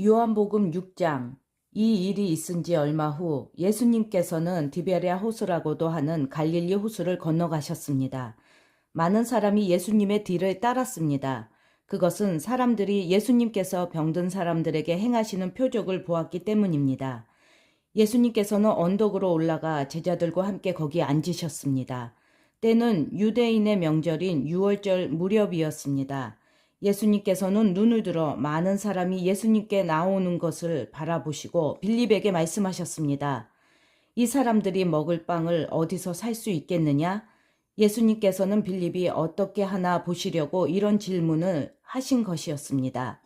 요한복음 6장. 이 일이 있은 지 얼마 후 예수님께서는 디베랴 호수라고도 하는 갈릴리 호수를 건너가셨습니다. 많은 사람이 예수님의 뒤를 따랐습니다. 그것은 사람들이 예수님께서 병든 사람들에게 행하시는 표적을 보았기 때문입니다. 예수님께서는 언덕으로 올라가 제자들과 함께 거기 앉으셨습니다. 때는 유대인의 명절인 유월절 무렵이었습니다. 예수님께서는 눈을 들어 많은 사람이 예수님께 나오는 것을 바라보시고 빌립에게 말씀하셨습니다. 이 사람들이 먹을 빵을 어디서 살 수 있겠느냐? 예수님께서는 빌립이 어떻게 하나 보시려고 이런 질문을 하신 것이었습니다.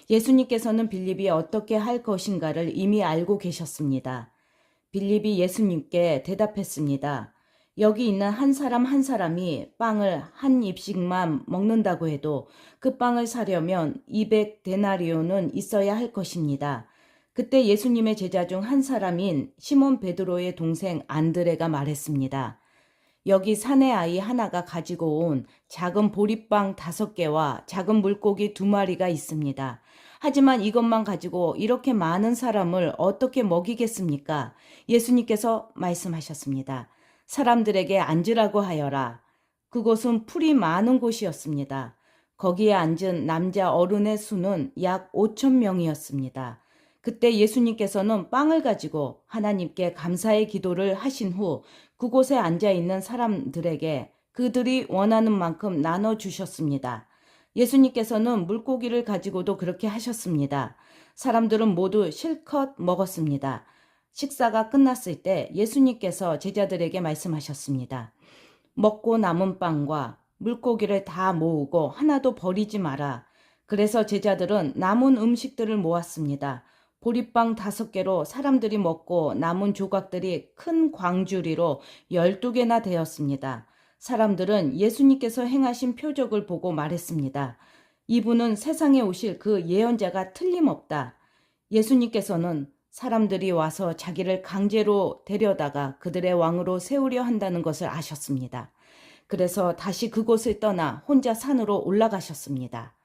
예수님께서는 빌립이 어떻게 할 것인가를 이미 알고 계셨습니다. 빌립이 예수님께 대답했습니다. 여기 있는 한 사람 한 사람이 빵을 한 입씩만 먹는다고 해도 그 빵을 사려면 200데나리온은 있어야 할 것입니다. 그때 예수님의 제자 중 한 사람인 시몬 베드로의 동생 안드레가 말했습니다. 여기 사내 아이 하나가 가지고 온 작은 보리빵 5개와 작은 물고기 2마리가 있습니다. 하지만 이것만 가지고 이렇게 많은 사람을 어떻게 먹이겠습니까? 예수님께서 말씀하셨습니다. 사람들에게 앉으라고 하여라. 그곳은 풀이 많은 곳이었습니다. 거기에 앉은 남자 어른의 수는 약 5,000명이었습니다. 그때 예수님께서는 빵을 가지고 하나님께 감사의 기도를 하신 후 그곳에 앉아 있는 사람들에게 그들이 원하는 만큼 나눠주셨습니다. 예수님께서는 물고기를 가지고도 그렇게 하셨습니다. 사람들은 모두 실컷 먹었습니다. 식사가 끝났을 때 예수님께서 제자들에게 말씀하셨습니다. 먹고 남은 빵과 물고기를 다 모으고 하나도 버리지 마라. 그래서 제자들은 남은 음식들을 모았습니다. 보리빵 5개로 사람들이 먹고 남은 조각들이 큰 광주리로 12개나 되었습니다. 사람들은 예수님께서 행하신 표적을 보고 말했습니다. 이분은 세상에 오실 그 예언자가 틀림없다. 예수님께서는 사람들이 와서 자기를 강제로 데려다가 그들의 왕으로 세우려 한다는 것을 아셨습니다. 그래서 다시 그곳을 떠나 혼자 산으로 올라가셨습니다.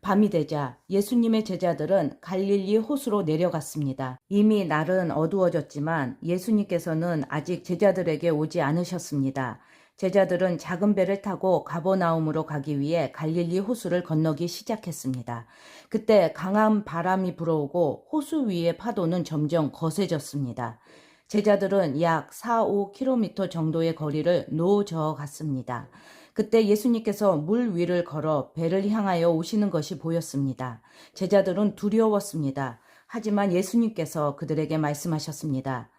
밤이 되자 예수님의 제자들은 갈릴리 호수로 내려갔습니다. 이미 날은 어두워졌지만 예수님께서는 아직 제자들에게 오지 않으셨습니다. 제자들은 작은 배를 타고 가버나움으로 가기 위해 갈릴리 호수를 건너기 시작했습니다. 그때 강한 바람이 불어오고 호수 위의 파도는 점점 거세졌습니다. 제자들은 약 4-5km 정도의 거리를 노저어 갔습니다. 그때 예수님께서 물 위를 걸어 배를 향하여 오시는 것이 보였습니다. 제자들은 두려웠습니다. 하지만 예수님께서 그들에게 말씀하셨습니다.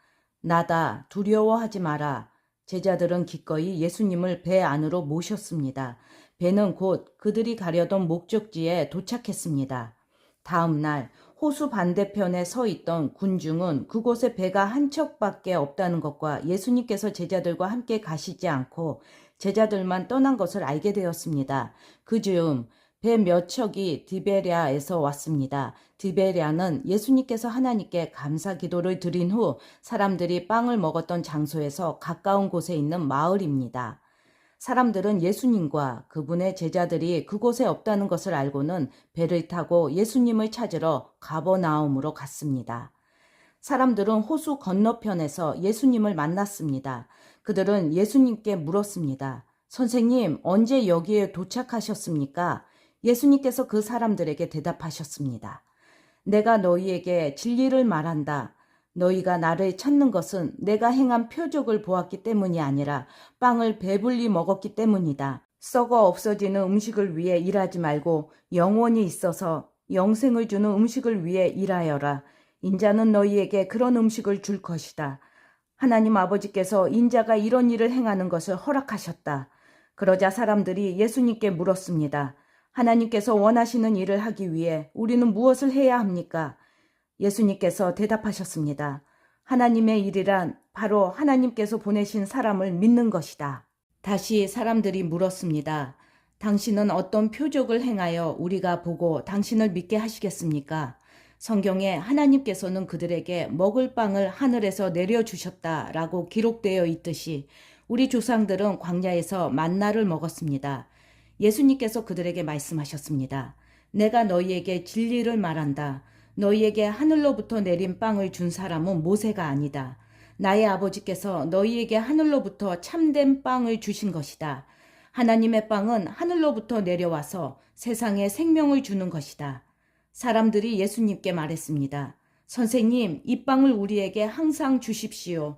나다, 두려워하지 마라. 제자들은 기꺼이 예수님을 배 안으로 모셨습니다. 배는 곧 그들이 가려던 목적지에 도착했습니다. 다음 날 호수 반대편에 서 있던 군중은 그곳에 배가 한 척밖에 없다는 것과 예수님께서 제자들과 함께 가시지 않고 제자들만 떠난 것을 알게 되었습니다. 그 즈음 배 몇 척이 디베랴에서 왔습니다. 디베랴는 예수님께서 하나님께 감사 기도를 드린 후 사람들이 빵을 먹었던 장소에서 가까운 곳에 있는 마을입니다. 사람들은 예수님과 그분의 제자들이 그곳에 없다는 것을 알고는 배를 타고 예수님을 찾으러 가버나움으로 갔습니다. 사람들은 호수 건너편에서 예수님을 만났습니다. 그들은 예수님께 물었습니다. 선생님, 언제 여기에 도착하셨습니까? 예수님께서 그 사람들에게 대답하셨습니다. 내가 너희에게 진리를 말한다. 너희가 나를 찾는 것은 내가 행한 표적을 보았기 때문이 아니라 빵을 배불리 먹었기 때문이다. 썩어 없어지는 음식을 위해 일하지 말고 영원히 있어서 영생을 주는 음식을 위해 일하여라. 인자는 너희에게 그런 음식을 줄 것이다. 하나님 아버지께서 인자가 이런 일을 행하는 것을 허락하셨다. 그러자 사람들이 예수님께 물었습니다. 하나님께서 원하시는 일을 하기 위해 우리는 무엇을 해야 합니까? 예수님께서 대답하셨습니다. 하나님의 일이란 바로 하나님께서 보내신 사람을 믿는 것이다. 다시 사람들이 물었습니다. 당신은 어떤 표적을 행하여 우리가 보고 당신을 믿게 하시겠습니까? 성경에 하나님께서는 그들에게 먹을 빵을 하늘에서 내려주셨다라고 기록되어 있듯이 우리 조상들은 광야에서 만나를 먹었습니다. 예수님께서 그들에게 말씀하셨습니다. 내가 너희에게 진리를 말한다. 너희에게 하늘로부터 내린 빵을 준 사람은 모세가 아니다. 나의 아버지께서 너희에게 하늘로부터 참된 빵을 주신 것이다. 하나님의 빵은 하늘로부터 내려와서 세상에 생명을 주는 것이다. 사람들이 예수님께 말했습니다. 선생님, 이 빵을 우리에게 항상 주십시오.